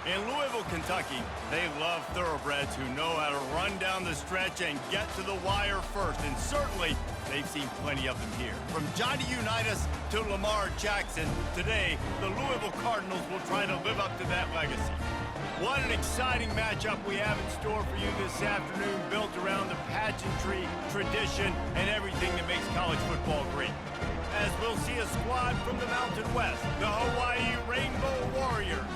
In Louisville, Kentucky, they love thoroughbreds who know how to run down the stretch and get to the wire first. And certainly, they've seen plenty of them here. From Johnny Unitas to Lamar Jackson, today, the Louisville Cardinals will try to live up to that legacy. What an exciting matchup we have in store for you this afternoon, built around the pageantry, tradition, and everything that makes college football great. As we'll see a squad from the Mountain West, the Hawaii Rainbow Warriors,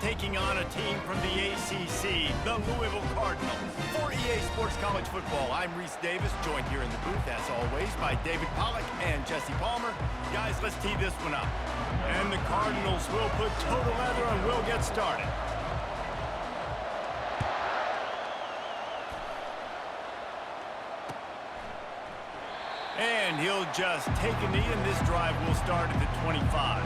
taking on a team from the ACC, the Louisville Cardinals. For EA Sports College Football, I'm Reese Davis, joined here in the booth, as always, by David Pollack and Jesse Palmer. Guys, let's tee this one up. And the Cardinals will put toe to leather and we'll get started. And he'll just take a knee, and this drive will start at the 25.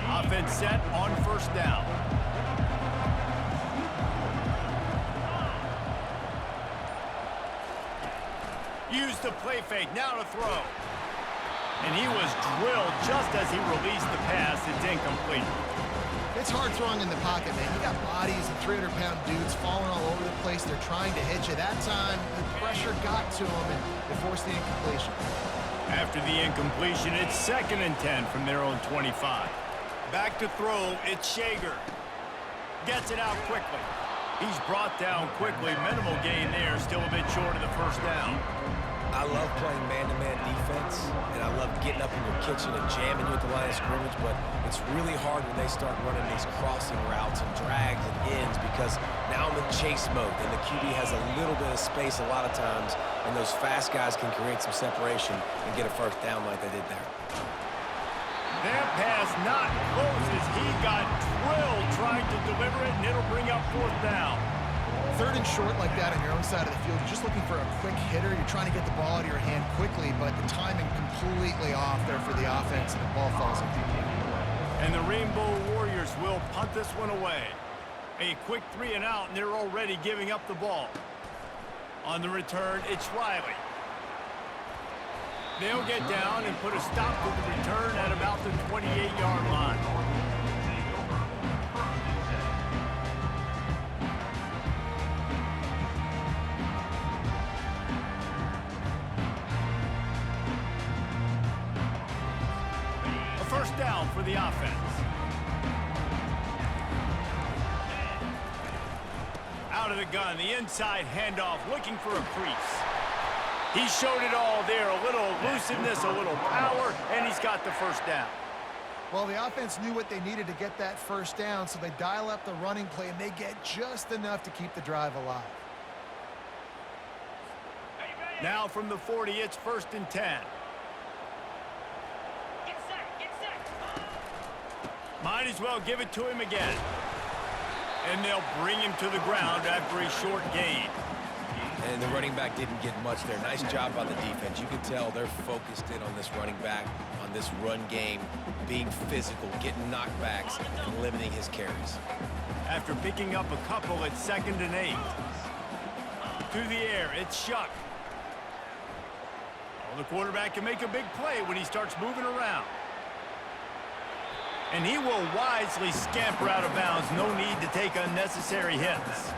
Offense set on first down. Use the play fake, now to throw. And he was drilled just as he released the pass. It's incomplete. It's hard throwing in the pocket, man. You got bodies and 300-pound dudes falling all over the place. They're trying to hit you. That time, the pressure got to him and they forced the incompletion. After the incompletion, it's 2nd and 10 from their own 25. Back to throw, it's Shager. Gets it out quickly. He's brought down quickly. Minimal gain there, still a bit short of the first down. I love playing man-to-man defense, and I love getting up in your kitchen and jamming you at the line of scrimmage, but it's really hard when they start running these crossing routes and drags and ends because now I'm in chase mode, and the QB has a little bit of space a lot of times, and those fast guys can create some separation and get a first down like they did there. That pass not close as he got drilled trying to deliver it, and it'll bring up 4th down. 3rd and short like that on your own side of the field, you're just looking for a quick hitter. You're trying to get the ball out of your hand quickly, but the timing completely off there for the offense, and the ball falls incomplete. And the Rainbow Warriors will punt this one away. A quick 3 and out, and they're already giving up the ball. On the return, it's Riley. They'll get down and put a stop to the return at about the 28-yard line. A first down for the offense. Out of the gun, the inside handoff, looking for a crease. He showed it all there, a little elusiveness, a little power, and he's got the first down. Well, the offense knew what they needed to get that first down, so they dial up the running play, and they get just enough to keep the drive alive. Now from the 40, it's 1st and 10. Might as well give it to him again. And they'll bring him to the ground after a short gain. And the running back didn't get much there. Nice job by the defense. You can tell they're focused in on this running back, on this run game, being physical, getting knockbacks, and limiting his carries. After picking up a couple, it's 2nd and 8. Through the air, it's Shuck. Well, the quarterback can make a big play when he starts moving around. And he will wisely scamper out of bounds. No need to take unnecessary hits.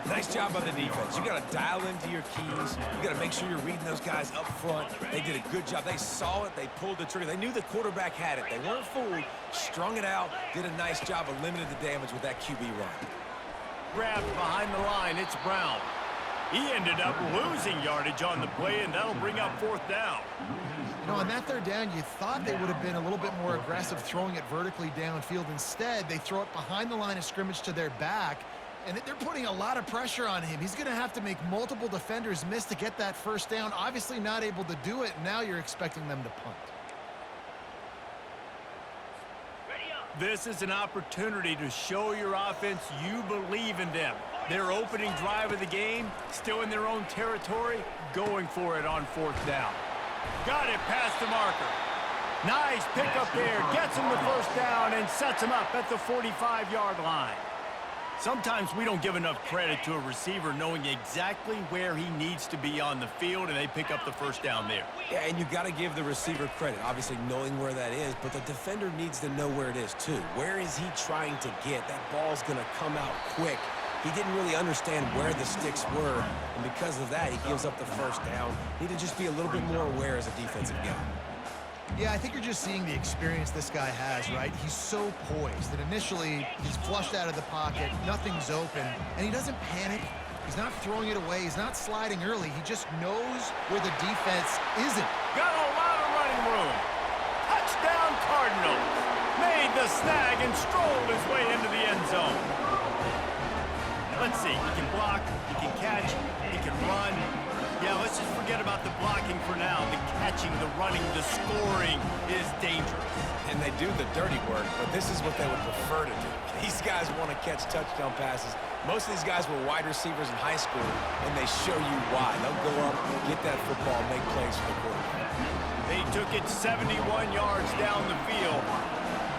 Nice job by the defense. You got to dial into your keys. You got to make sure you're reading those guys up front. They did a good job. They saw it. They pulled the trigger. They knew the quarterback had it. They weren't fooled. Strung it out. Did a nice job of limiting the damage with that QB run. Grabbed behind the line. It's Brown. He ended up losing yardage on the play, and that'll bring up 4th down. You know, on that 3rd down, you thought they would have been a little bit more aggressive throwing it vertically downfield. Instead, they throw it behind the line of scrimmage to their back. And they're putting a lot of pressure on him. He's going to have to make multiple defenders miss to get that first down. Obviously not able to do it. Now you're expecting them to punt. This is an opportunity to show your offense you believe in them. Their opening drive of the game, still in their own territory, going for it on 4th down. Got it past the marker. Nice pickup there. Gets him the first down and sets him up at the 45-yard line. Sometimes we don't give enough credit to a receiver knowing exactly where he needs to be on the field, and they pick up the first down there. Yeah, and you got to give the receiver credit, obviously knowing where that is, but the defender needs to know where it is too. Where is he trying to get? That ball's going to come out quick. He didn't really understand where the sticks were, and because of that, he gives up the first down. Need to just be a little bit more aware as a defensive guy. Yeah, I think you're just seeing the experience this guy has, right? He's so poised that initially he's flushed out of the pocket, nothing's open, and he doesn't panic. He's not throwing it away. He's not sliding early. He just knows where the defense isn't. Got a lot of running room. Touchdown Cardinals. Made the snag and strolled his way into the end zone. Let's see. He can block, he can catch, he can run. Yeah, let's just forget about the blocking for now. The catching, the running, the scoring is dangerous. And they do the dirty work, but this is what they would prefer to do. These guys want to catch touchdown passes. Most of these guys were wide receivers in high school, and they show you why. They'll go up, get that football, make plays for the quarterback. They took it 71 yards down the field,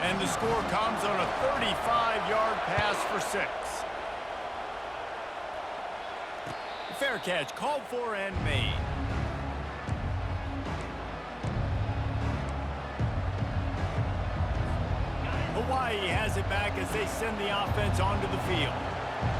and the score comes on a 35-yard pass for 6. Fair catch, called for and made. Hawaii has it back as they send the offense onto the field.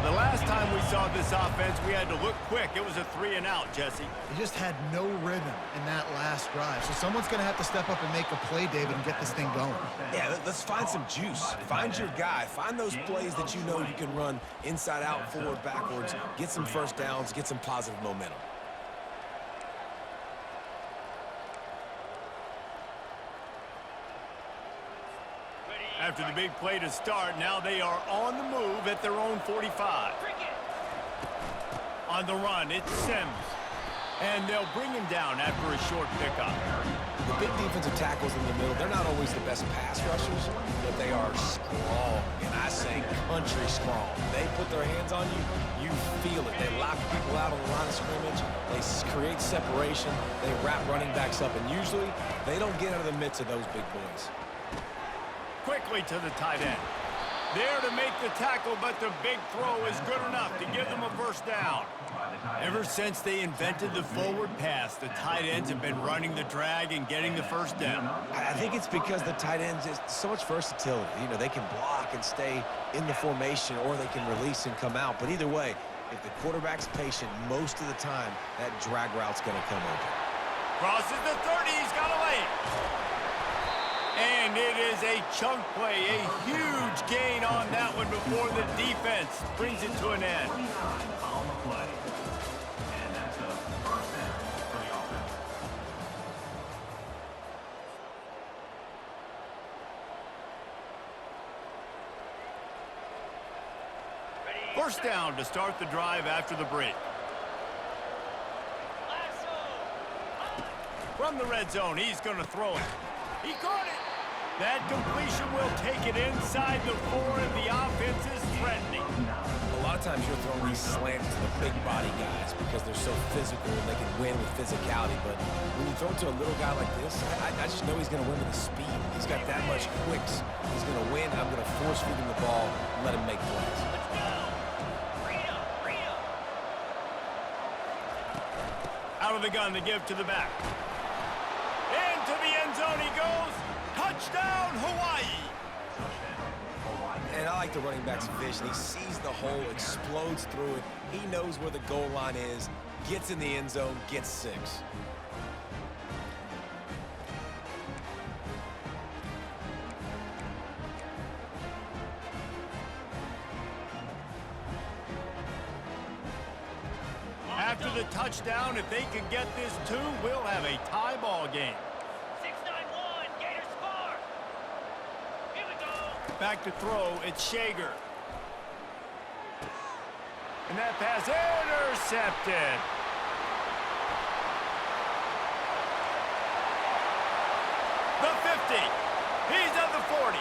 The last time we saw this offense, we had to look quick. It was a 3-and-out, Jesse. He just had no rhythm in that last drive. So someone's going to have to step up and make a play, David, and get this thing going. Yeah, let's find some juice. Find your guy. Find those plays that you know you can run inside out, forward, backwards. Get some first downs. Get some positive momentum. After the big play to start, now they are on the move at their own 45. On the run, it's Sims. And they'll bring him down after a short pickup. The big defensive tackles in the middle, they're not always the best pass rushers, but they are strong. And I say country strong. They put their hands on you, you feel it. They lock people out on the line of scrimmage. They create separation. They wrap running backs up. And usually, they don't get out of the midst of those big boys. Quickly to the tight end. There to make the tackle, but the big throw is good enough to give them a first down. Ever since they invented the forward pass, the tight ends have been running the drag and getting the first down. I think it's because the tight ends is so much versatility. You know, they can block and stay in the formation, or they can release and come out. But either way, if the quarterback's patient, most of the time, that drag route's going to come open. Crosses the 30, he's got a lane. And it is a chunk play, a huge gain on that one before the defense brings it to an end. First down to start the drive after the break. From the red zone, he's going to throw it. He caught it. That completion will take it inside the 4, and the offense is threatening. A lot of times you're throwing these slants to the big body guys because they're so physical and they can win with physicality. But when you throw it to a little guy like this, I just know he's going to win with his speed. He's got that much quicks. He's going to win. I'm going to force feed him the ball and let him make plays. Out of the gun to give to the back. Into the end zone he goes. Touchdown, Hawaii! And I like the running back's vision. He sees the hole, explodes through it. He knows where the goal line is, gets in the end zone, gets 6. After the touchdown, if they can get this 2, we'll have a tie ball game. Back to throw, it's Shager. And that pass intercepted. The 50. He's at the 40.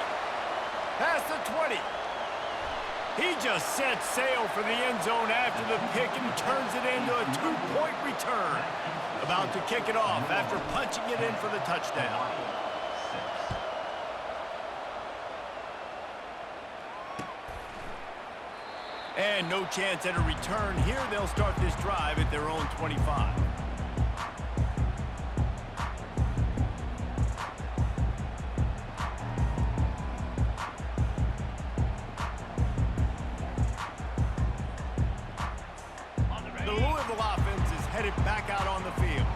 Past the 20. He just sets sail for the end zone after the pick and turns it into a 2-point return. About to kick it off after punching it in for the touchdown. And no chance at a return here. They'll start this drive at their own 25. The Louisville offense is headed back out on the field.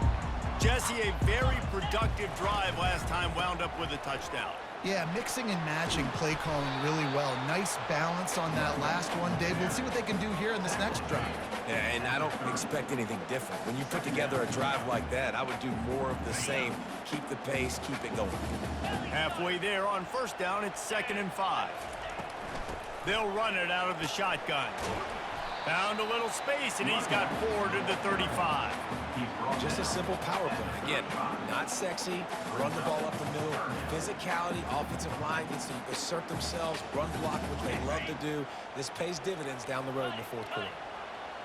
Jesse, a very productive drive last time, wound up with a touchdown. Yeah, mixing and matching play calling really well. Nice balance on that last one, Dave. We'll see what they can do here in this next drive. Yeah, and I don't expect anything different. When you put together a drive like that, I would do more of the same. Keep the pace, keep it going. Halfway there on first down, it's 2nd and 5. They'll run it out of the shotgun. Found a little space, and he's got 4 to the 35. Just a simple power play. Again, not sexy, run the ball up the middle. Physicality, offensive line gets to assert themselves, run block, which they love to do. This pays dividends down the road in the fourth quarter.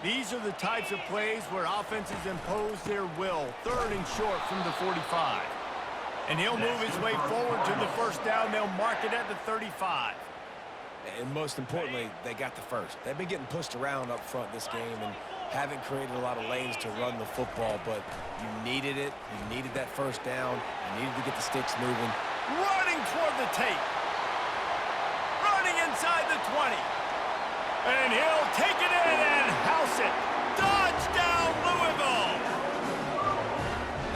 These are the types of plays where offenses impose their will. 3rd and short from the 45. And he'll move his way forward to the first down. They'll mark it at the 35. And most importantly, they got the first. They've been getting pushed around up front this game and haven't created a lot of lanes to run the football, but you needed it. You needed that first down. You needed to get the sticks moving. Running toward the tape. Running inside the 20. And he'll take it in and house it. Touchdown, Louisville!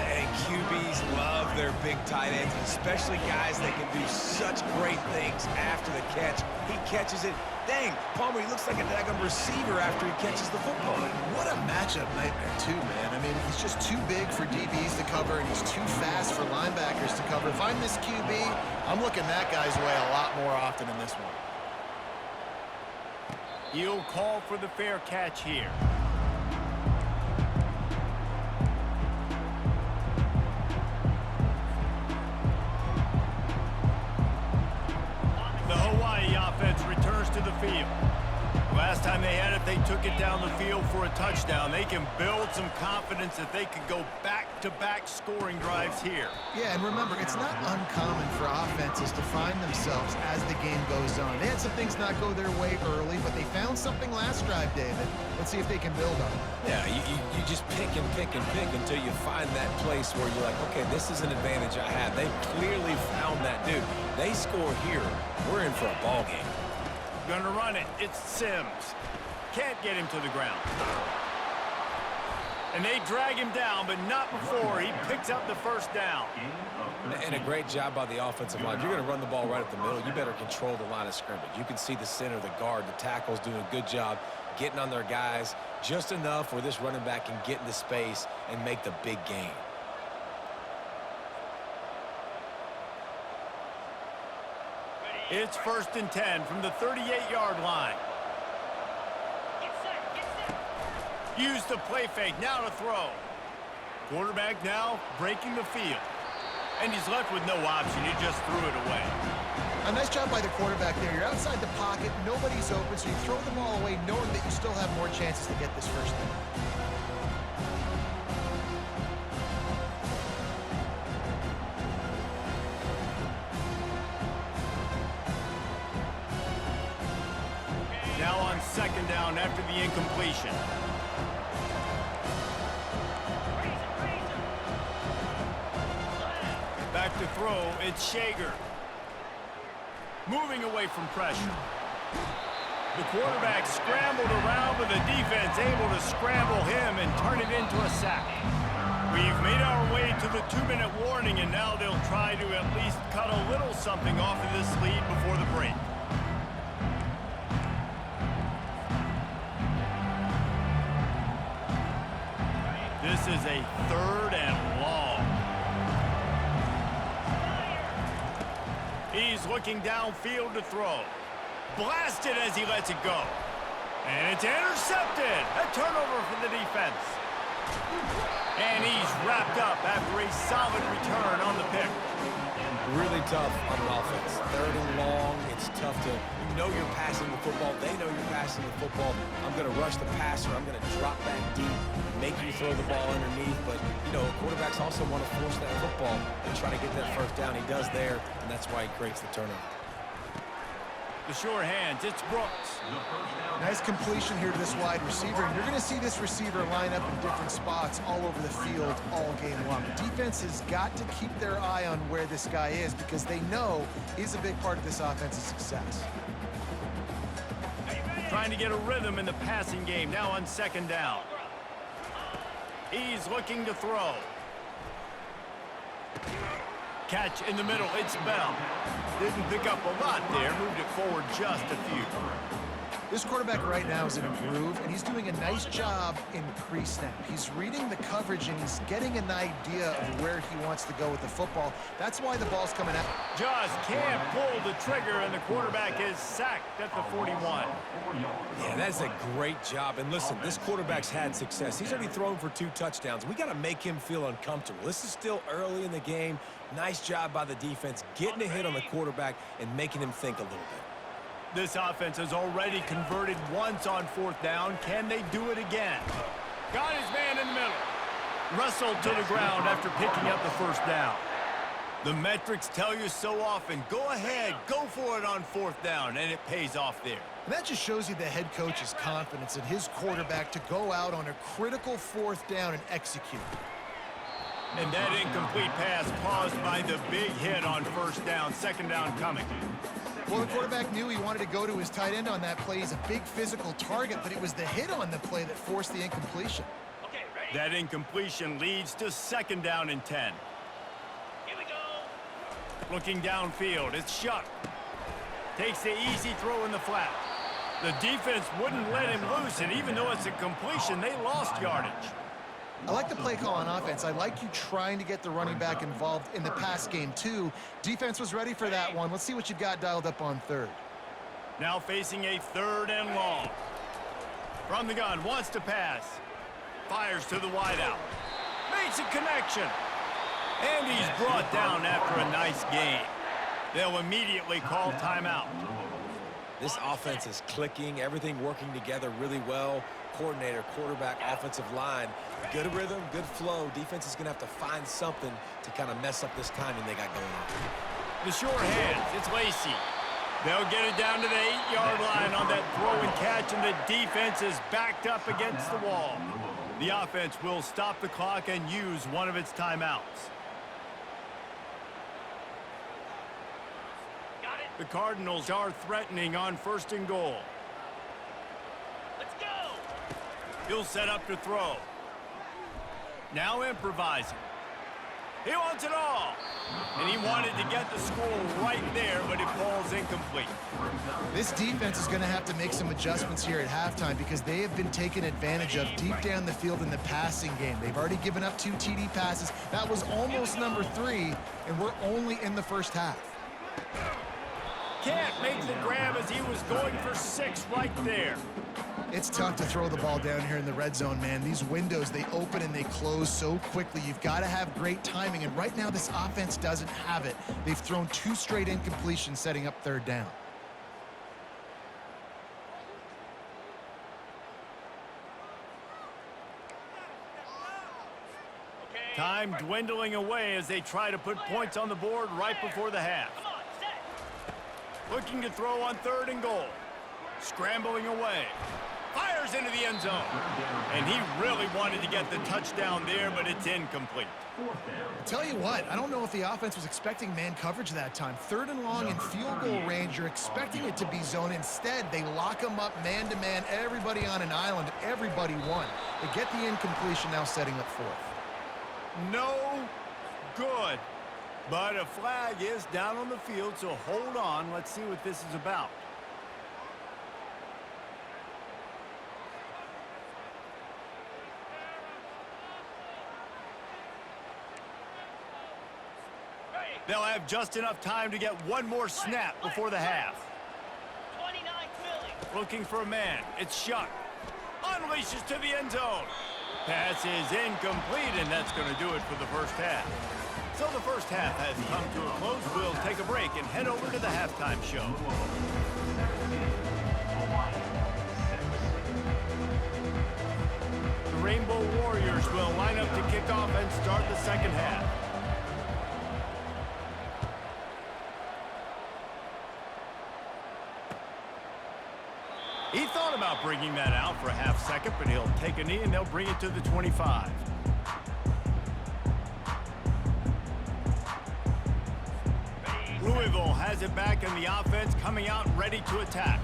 And QBs love their big tight ends, especially guys that can do such great things after the catch. He catches it. Dang, Palmer, he looks like a daggone receiver after he catches the football. What a matchup nightmare, too, man. I mean, he's just too big for DBs to cover, and he's too fast for linebackers to cover. If I'm this QB, I'm looking that guy's way a lot more often in this one. He'll call for the fair catch here. The Hawaii offense returns to the field. Last time they had it, they took it down the field for a touchdown. They can build some confidence that they could go back-to-back scoring drives here. Yeah, and remember, it's not uncommon for offenses to find themselves as the game goes on. They had some things not go their way early, but they found something last drive, David. Let's see if they can build on it. Yeah, you just pick and pick and pick until you find that place where you're like, okay, this is an advantage I have. They've clearly found that dude. They score here, we're in for a ball game. Gonna run it. It's Sims. Can't get him to the ground. And they drag him down, but not before he picks up the first down. And a great job by the offensive line. If you're going to run the ball right up the middle, you better control the line of scrimmage. You can see the center, the guard, the tackles doing a good job getting on their guys just enough where this running back can get into space and make the big game. It's 1st and 10 from the 38-yard line. Use the play fake, now to throw. Quarterback now breaking the field. And he's left with no option, he just threw it away. A nice job by the quarterback there. You're outside the pocket, nobody's open, so you throw the ball away knowing that you still have more chances to get this first down. Now on 2nd down after the incompletion. Back to throw, it's Shager. Moving away from pressure. The quarterback scrambled around, but the defense able to scramble him and turn it into a sack. We've made our way to the 2-minute warning, and now they'll try to at least cut a little something off of this lead before the break. This is a 3rd and long. He's looking downfield to throw. Blasted as he lets it go. And it's intercepted. A turnover for the defense. And he's wrapped up after a solid return on the pick. Really tough on an offense. 3rd and long, it's tough to, you know you're passing the football, they know you're passing the football. I'm going to rush the passer, I'm going to drop back deep, make you throw the ball underneath, but, you know, quarterbacks also want to force that football and try to get that first down. He does there, and that's why he creates the turnover. The sure hands, it's Brooks. Nice completion here to this wide receiver, and you're going to see this receiver line up in different spots all over the field all game long. Defense has got to keep their eye on where this guy is because they know he's a big part of this offense's success. Trying to get a rhythm in the passing game, now on second down. He's looking to throw. Catch in the middle, it's Bell. Didn't pick up a lot there, moved it forward just a few. This quarterback right now is in a groove, and he's doing a nice job in pre-snap. He's reading the coverage, and he's getting an idea of where he wants to go with the football. That's why the ball's coming out. Just can't pull the trigger, and the quarterback is sacked at the 41. Yeah, that's a great job. And listen, this quarterback's had success. He's already thrown for 2 touchdowns. We got to make him feel uncomfortable. This is still early in the game. Nice job by the defense, getting a hit on the quarterback and making him think a little bit. This offense has already converted once on 4th down. Can they do it again? Got his man in the middle. Wrestled to the ground after picking up the 1st down. The metrics tell you so often, go ahead, go for it on 4th down, and it pays off there. And that just shows you the head coach's confidence in his quarterback to go out on a critical 4th down and execute. And that incomplete pass caused by the big hit on 1st down, 2nd down coming. Well, the quarterback knew he wanted to go to his tight end on that play. He's a big physical target, but it was the hit on the play that forced the incompletion. That incompletion leads to 2nd down and 10. Here we go. Looking downfield, it's Shuck. Takes the easy throw in the flat. The defense wouldn't let him loose, and even though it's a completion, they lost yardage. I like the play call on offense. I like you trying to get the running back involved in the pass game, too. Defense was ready for that one. Let's see what you've got dialed up on 3rd. Now facing a 3rd and long. From the gun, wants to pass. Fires to the wideout. Makes a connection. And he's brought down after a nice gain. They'll immediately call timeout. This offense is clicking, everything working together really well. Coordinator, quarterback, offensive line. Good rhythm, good flow. Defense is going to have to find something to kind of mess up this timing they got going on. The short hands, it's Lacey. They'll get it down to the 8-yard line on that throw and catch, and the defense is backed up against the wall. The offense will stop the clock and use one of its timeouts. The Cardinals are threatening on 1st and goal. Let's go. He'll set up to throw. Now improvising. He wants it all. And he wanted to get the score right there, but it falls incomplete. This defense is going to have to make some adjustments here at halftime because they have been taken advantage of deep down the field in the passing game. They've already given up 2 TD passes. That was almost number 3, and we're only in the 1st half. Can't make the grab as he was going for 6 right there. It's tough to throw the ball down here in the red zone, man. These windows, they open and they close so quickly. You've got to have great timing, and right now this offense doesn't have it. They've thrown 2 straight incompletions setting up 3rd down. Time dwindling away as they try to put points on the board right before the half. Come on, set. Looking to throw on 3rd and goal. Scrambling away. Fires into the end zone. And he really wanted to get the touchdown there, but it's incomplete. I'll tell you what, I don't know if the offense was expecting man coverage that time. 3rd and long in field goal range, you're expecting it to be zone. Instead, they lock them up man-to-man, everybody on an island, everybody won. They get the incompletion, now setting up 4th. No good. But a flag is down on the field, so hold on. Let's see what this is about. They'll have just enough time to get one more snap before the half. 29 Philly. Looking for a man. It's Shuck. Unleashes to the end zone. Pass is incomplete, and that's going to do it for the 1st half. So the 1st half has come to a close. We'll take a break and head over to the halftime show. The Rainbow Warriors will line up to kick off and start the 2nd half. He thought about bringing that out for a half second, but he'll take a knee and they'll bring it to the 25. Louisville has it back in the offense, coming out ready to attack.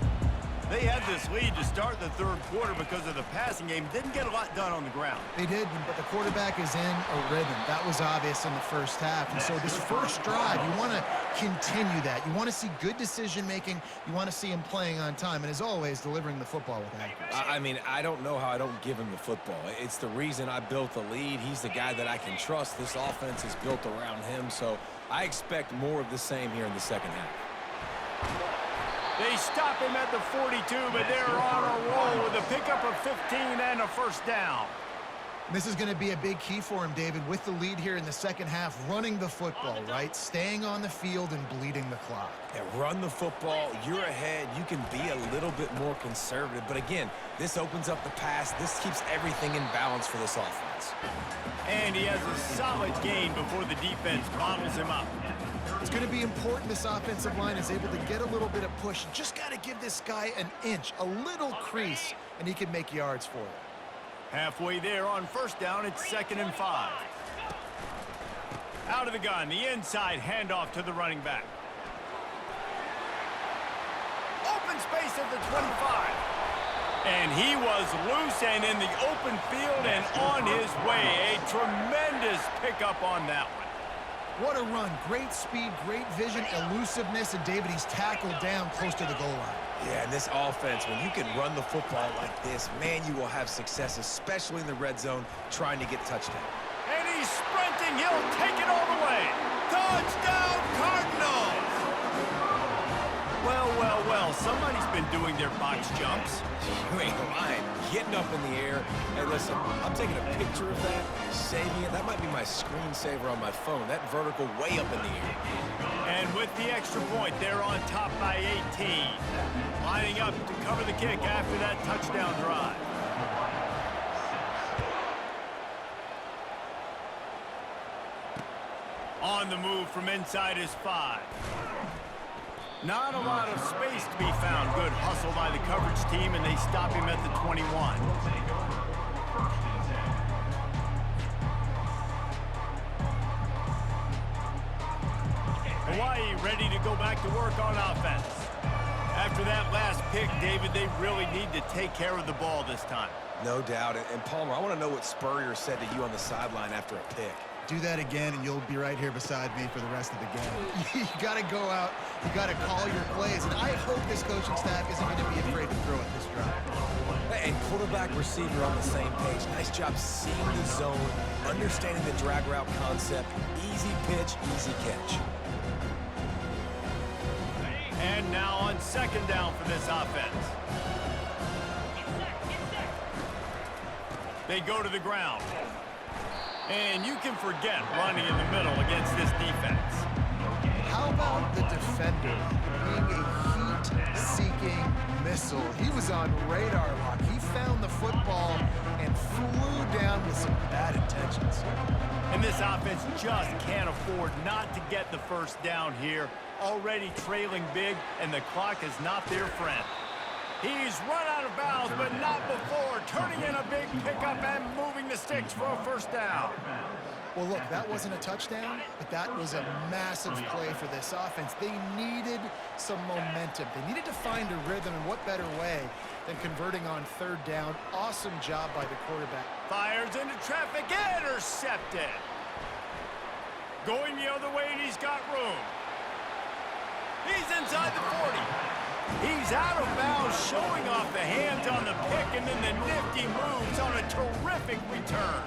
They had this lead to start the third quarter because of the passing game. Didn't get a lot done on the ground. They did, but the quarterback is in a rhythm. That was obvious in the first half. And so this first drive, you want to continue that. You want to see good decision-making. You want to see him playing on time. And as always, delivering the football with accuracy. I mean, I don't know how I don't give him the football. It's the reason I built the lead. He's the guy that I can trust. This offense is built around him. So I expect more of the same here in the second half. They stop him at the 42, but they're on a roll with a pickup of 15 and a first down. This is going to be a big key for him, David, with the lead here in the second half, running the football, right? Staying on the field and bleeding the clock. Yeah, run the football. You're ahead. You can be a little bit more conservative. But again, this opens up the pass. This keeps everything in balance for this offense. And he has a solid gain before the defense bottles him up. It's going to be important this offensive line is able to get a little bit of push. Just got to give this guy an inch, a little crease, and he can make yards for it. Halfway there on first down, it's 2nd and 5. Out of the gun, the inside handoff to the running back. Open space at the 25. And he was loose and in the open field and on his way. A tremendous pickup on that one. What a run. Great speed, great vision, elusiveness, and David, he's tackled down close to the goal line. Yeah, and this offense, when you can run the football like this, man, you will have success, especially in the red zone, trying to get touchdown. And he's sprinting. He'll take it all the way. Touchdown, Cardinals! Well, well, well, somebody's been doing their box jumps. You ain't lying. Getting up in the air. Hey, listen, I'm taking a picture of that, saving it. That might be my screensaver on my phone. That vertical way up in the air. And with the extra point, they're on top by 18. Lining up to cover the kick after that touchdown drive. On the move from inside his 5. Not a lot of space to be found. Good hustle by the coverage team, and they stop him at the 21. Hawaii ready to go back to work on offense. After that last pick, David, they really need to take care of the ball this time. No doubt. And Palmer, I want to know what Spurrier said to you on the sideline after a pick. Do that again, and you'll be right here beside me for the rest of the game. You got to go out. You got to call your plays. And I hope this coaching staff isn't going to be afraid to throw at this drive. And quarterback, receiver on the same page. Nice job seeing the zone, understanding the drag route concept. Easy pitch, easy catch. And now on 2nd down for this offense. They go to the ground. And you can forget running in the middle against this defense. How about the defender being a heat-seeking missile? He was on radar lock. He found the football and flew down with some bad intentions. And this offense just can't afford not to get the first down here. Already trailing big, and the clock is not their friend. He's run out of bounds, but not before. Turning in a big pickup and moving the sticks for a first down. Well, look, that wasn't a touchdown, but that was a massive play for this offense. They needed some momentum. They needed to find a rhythm, and what better way than converting on 3rd down. Awesome job by the quarterback. Fires into traffic, intercepted. Going the other way, and he's got room. He's inside the 40. He's out of bounds, showing off the hands on the pick, and then the nifty moves on a terrific return.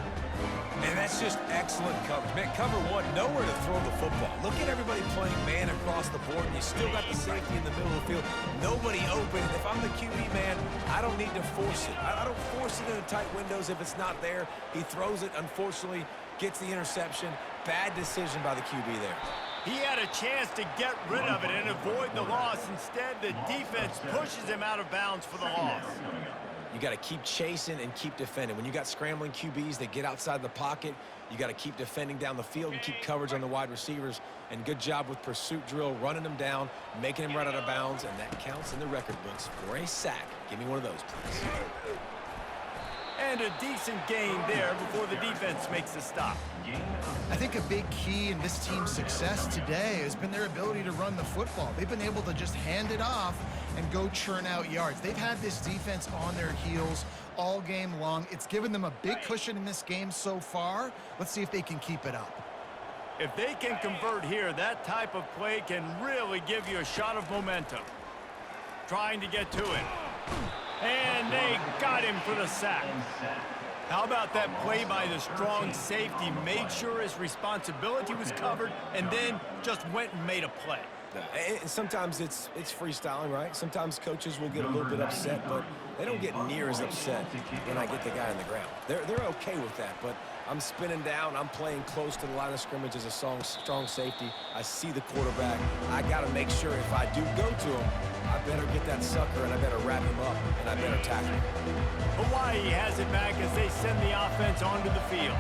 And that's just excellent coverage. Man, cover one, nowhere to throw the football. Look at everybody playing man across the board, and you still got the safety in the middle of the field. Nobody open. And if I'm the QB, man, I don't need to force it. I don't force it into tight windows if it's not there. He throws it, unfortunately, gets the interception. Bad decision by the QB there. He had a chance to get rid of it and avoid the loss. Instead, the defense pushes him out of bounds for the loss. You got to keep chasing and keep defending. When you got scrambling QBs that get outside the pocket, you got to keep defending down the field and keep coverage on the wide receivers. And good job with pursuit drill, running them down, making them run out of bounds, and that counts in the record books for a sack. Give me one of those, please. And a decent gain there before the defense makes a stop. I think a big key in this team's success today has been their ability to run the football. They've been able to just hand it off and go churn out yards. They've had this defense on their heels all game long. It's given them a big cushion in this game so far. Let's see if they can keep it up. If they can convert here, that type of play can really give you a shot of momentum. Trying to get to it. And they got him for the sack. How about that play by the strong safety? Made sure his responsibility was covered and then just went and made a play. And sometimes it's freestyling, right? Sometimes coaches will get a little bit upset, but they don't get near as upset when I get the guy on the ground. They're okay with that, but I'm spinning down. I'm playing close to the line of scrimmage as a strong safety. I see the quarterback. I got to make sure if I do go to him, I better get that sucker, and I better wrap him up, and I better tackle him. Hawaii has it back as they send the offense onto the field.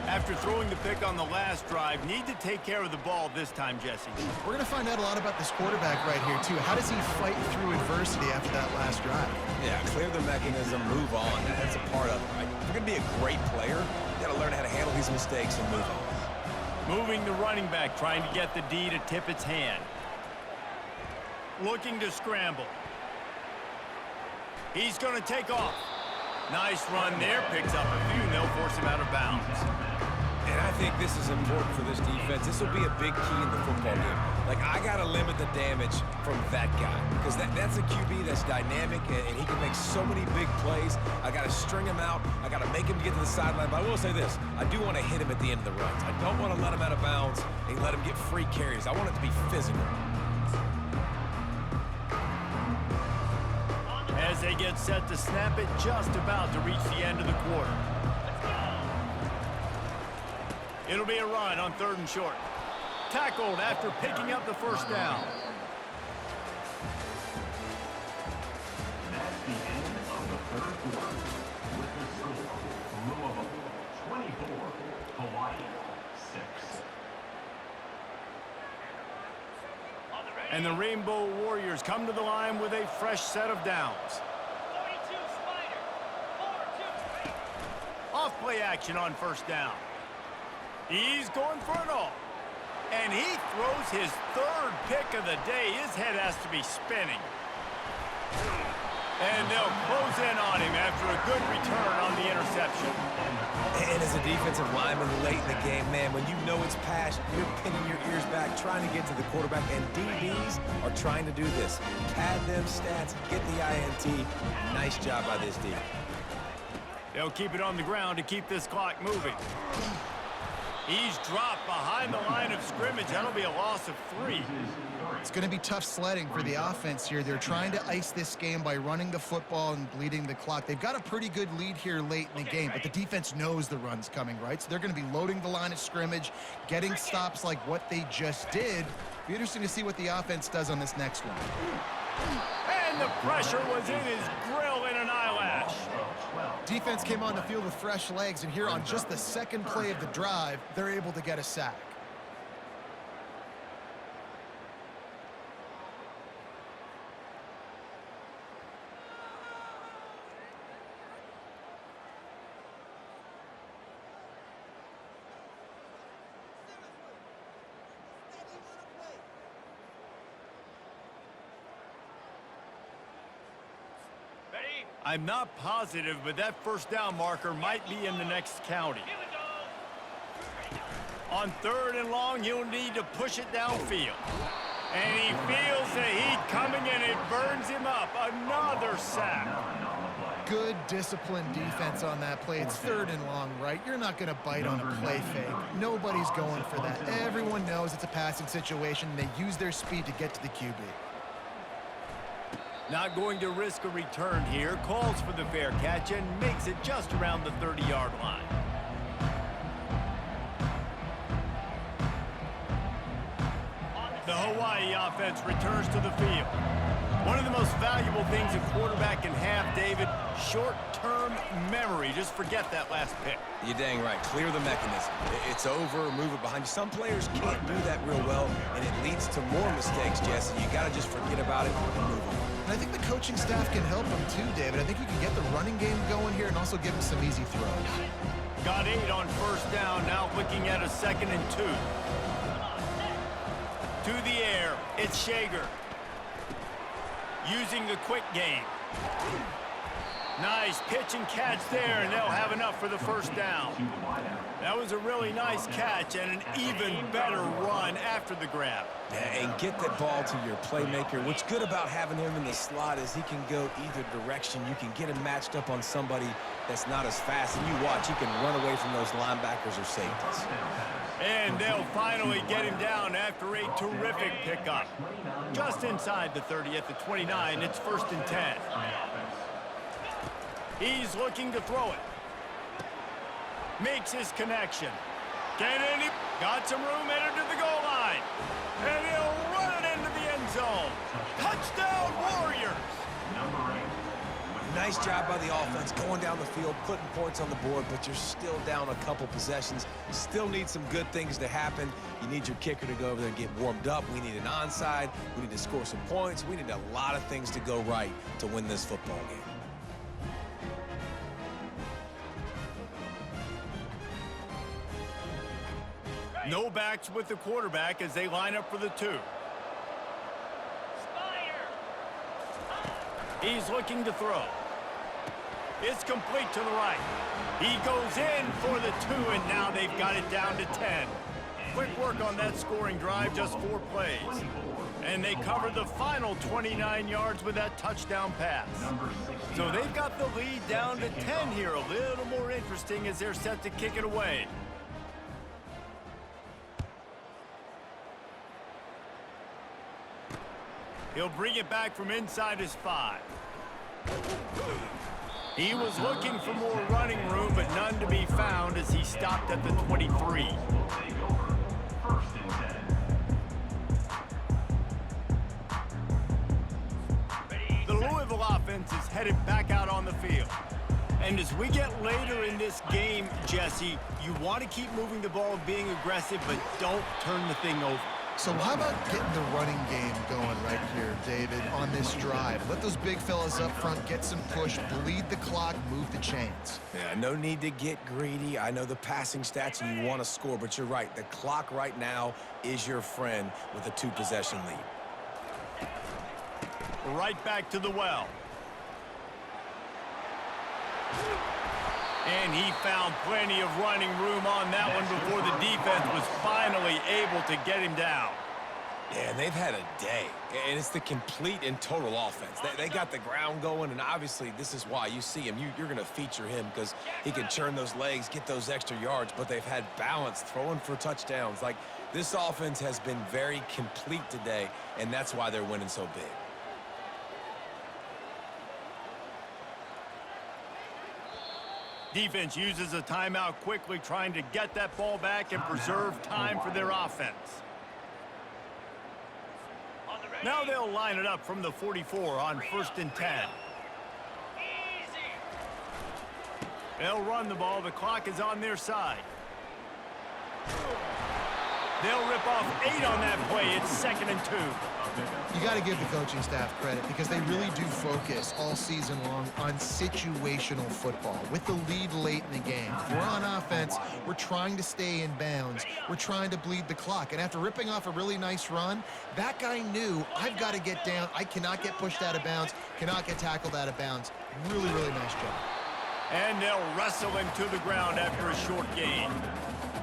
After throwing the pick on the last drive, need to take care of the ball this time, Jesse. We're going to find out a lot about this quarterback right here, too. How does he fight through adversity after that last drive? Yeah, clear the mechanism, move on. That's a part of it, right? If you're going to be a great player, you got to learn how to handle these mistakes and move on. Moving the running back, trying to get the D to tip its hand. Looking to scramble. He's going to take off. Nice run there. Picks up a few, and they'll force him out of bounds. And I think this is important for this defense. This will be a big key in the football game. Like, I got to limit the damage from that guy because that's a QB that's dynamic, and he can make so many big plays. I got to string him out. I got to make him get to the sideline. But I will say this. I do want to hit him at the end of the runs. I don't want to let him out of bounds and let him get free carries. I want it to be physical. As they get set to snap it, just about to reach the end of the quarter. It'll be a run on 3rd and short. Tackled after picking up the first down. That's the end of the 3rd quarter. With the score, Louisville 24, Hawaii 6. And the Rainbow Warriors come to the line with a fresh set of downs. 42 Spider. 4-2. Off play action on 1st down. He's going for it all. And he throws his 3rd pick of the day. His head has to be spinning. And they'll close in on him after a good return on the interception. And as a defensive lineman late in the game, man, when you know it's passed, you're pinning your ears back, trying to get to the quarterback, and DBs are trying to do this. Pad them stats, get the INT. Nice job by this D. They'll keep it on the ground to keep this clock moving. He's dropped behind the line of scrimmage. That'll be a loss of 3. It's going to be tough sledding for the offense here. They're trying to ice this game by running the football and bleeding the clock. They've got a pretty good lead here late in the game, but the defense knows the run's coming, right? So they're going to be loading the line of scrimmage, getting stops like what they just did. Be interesting to see what the offense does on this next one. And the pressure was in his grill in an eyelash. Defense came on the field with fresh legs, and here on just the 2nd play of the drive, they're able to get a sack. Ready? I'm not positive, but that 1st down marker might be in the next county. Here we go. On 3rd and long, he'll need to push it downfield. And he feels the heat coming, and it burns him up. Another sack. Good disciplined defense on that play. It's 3rd and long, right? You're not going to bite on a play fake. Nobody's going for that. Everyone knows it's a passing situation. They use their speed to get to the QB. Not going to risk a return here. Calls for the fair catch and makes it just around the 30-yard line. The Hawaii offense returns to the field. One of the most valuable things a quarterback can have, David, short-term memory. Just forget that last pick. You're dang right. Clear the mechanism. It's over, move it behind you. Some players can't do that real well, and it leads to more mistakes, Jesse. You got to just forget about it and move on. And I think the coaching staff can help him too, David. I think you can get the running game going here and also give him some easy throws. Got 8 on first down, now looking at a 2nd and 2. To the air, it's Shager. Using the quick game. Nice pitch and catch there, and they'll have enough for the first down. That was a really nice catch and an even better run after the grab. Yeah, and get that ball to your playmaker. What's good about having him in the slot is he can go either direction. You can get him matched up on somebody that's not as fast, and you watch, he can run away from those linebackers or safeties. And they'll finally get him down after a terrific pickup. Just inside the 30 at the 29, it's 1st and 10. He's looking to throw it. Makes his connection. Get in. Got some room headed to the goal line. And he'll run it into the end zone. Touchdown, Warriors. Nice job by the offense going down the field, putting points on the board, but you're still down a couple possessions. Still need some good things to happen. You need your kicker to go over there and get warmed up. We need an onside. We need to score some points. We need a lot of things to go right to win this football game. No backs with the quarterback as they line up for the 2. He's looking to throw. It's complete to the right. He goes in for the 2, and now they've got it down to 10. Quick work on that scoring drive, just 4 plays. And they cover the final 29 yards with that touchdown pass. So they've got the lead down to 10 here. A little more interesting as they're set to kick it away. He'll bring it back from inside his 5. He was looking for more running room, but none to be found as he stopped at the 23. The Louisville offense is headed back out on the field. And as we get later in this game, Jesse, you want to keep moving the ball, being aggressive, but don't turn the thing over. So how about getting the running game going right here, David, on this drive? Let those big fellas up front get some push, bleed the clock, move the chains. Yeah, no need to get greedy. I know the passing stats and you want to score, but you're right. The clock right now is your friend with a 2-possession lead. Right back to the well. And he found plenty of running room on that one before the defense was finally able to get him down. Yeah, and they've had a day, and it's the complete and total offense. They got the ground going, and obviously this is why you see him. You're going to feature him because he can churn those legs, get those extra yards, but they've had balance, throwing for touchdowns. Like, this offense has been very complete today, and that's why they're winning so big. Defense uses a timeout quickly, trying to get that ball back and preserve time for their offense. Now they'll line it up from the 44 on 1st and 10. They'll run the ball. The clock is on their side. They'll rip off 8 on that play. It's 2nd and 2. You got to give the coaching staff credit because they really do focus all season long on situational football. With the lead late in the game, if we're on offense, we're trying to stay in bounds. We're trying to bleed the clock. And after ripping off a really nice run, that guy knew, I've got to get down. I cannot get pushed out of bounds, cannot get tackled out of bounds. Really, really nice job. And they'll wrestle him to the ground after a short gain.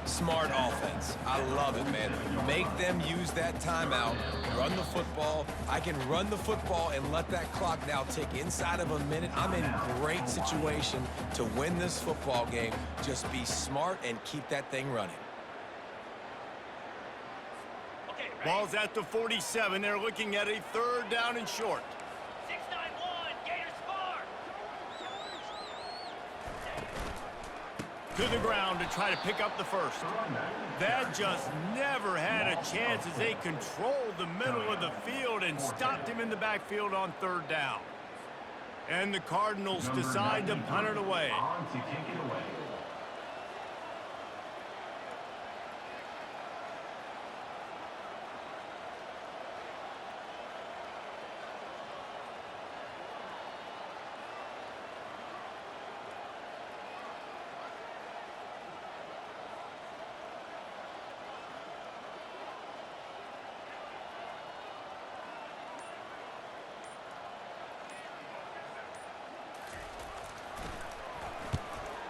Smart offense. I love it, man. Make them use that timeout, run the football. I can run the football and let that clock now tick inside of a minute. I'm in great situation to win this football game. Just be smart and keep that thing running. Ball's at the 47. They're looking at a 3rd down and short. 6-9-1, Gators far. to the ground to try to pick up the first. That just never had a chance as they controlled the middle of the field and stopped him in the backfield on third down. And the Cardinals decide to punt it away. On to kick it away.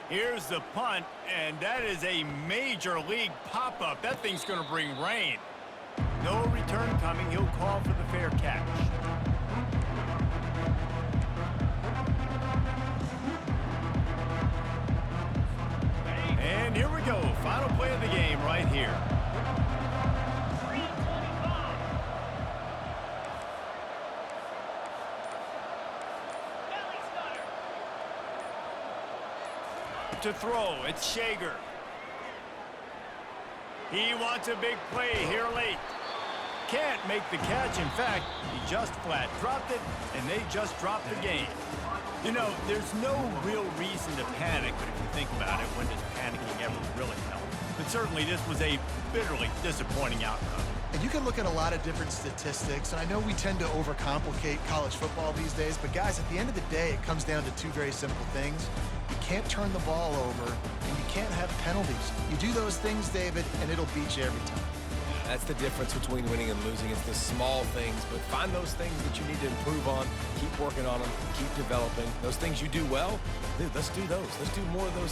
Here's the punt, and that is a major league pop-up. That thing's going to bring rain. No return coming. He'll call for the fair catch. And here we go. Final play of the game right here. 3:25. Belly stutter. To throw, it's Shager. He wants a big play here late. Can't make the catch. In fact, he just flat dropped it, and they just dropped the game. You know, there's no real reason to panic, but if you think about it, when does panicking ever really help? But certainly this was a bitterly disappointing outcome. And you can look at a lot of different statistics, and I know we tend to overcomplicate college football these days, but guys, at the end of the day, it comes down to two very simple things. You can't turn the ball over, and you can't have penalties. You do those things, David, and it'll beat you every time. That's the difference between winning and losing. It's the small things, but find those things that you need to improve on. Keep working on them. Keep developing. Those things you do well, dude, let's do those. Let's do more of those